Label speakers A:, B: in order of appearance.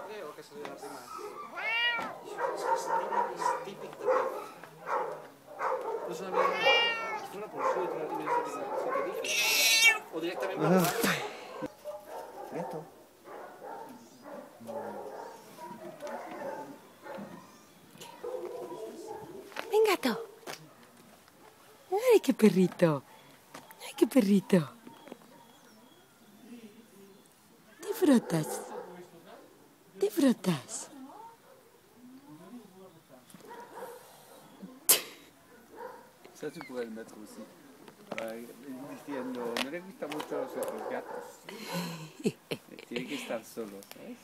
A: creo que se debe arrimar. Es típico de Pedro. Pues una vez, si fuera por su si te dije. O directamente por la
B: Esto.
C: Ven, gato. Ay, qué perrito. Ay, qué perrito. Te frotas. Te frotas.
B: Se hace por el metro, sí. Diciendo, no le gustan mucho los otros gatos. Tiene que estar solo, ¿sabes?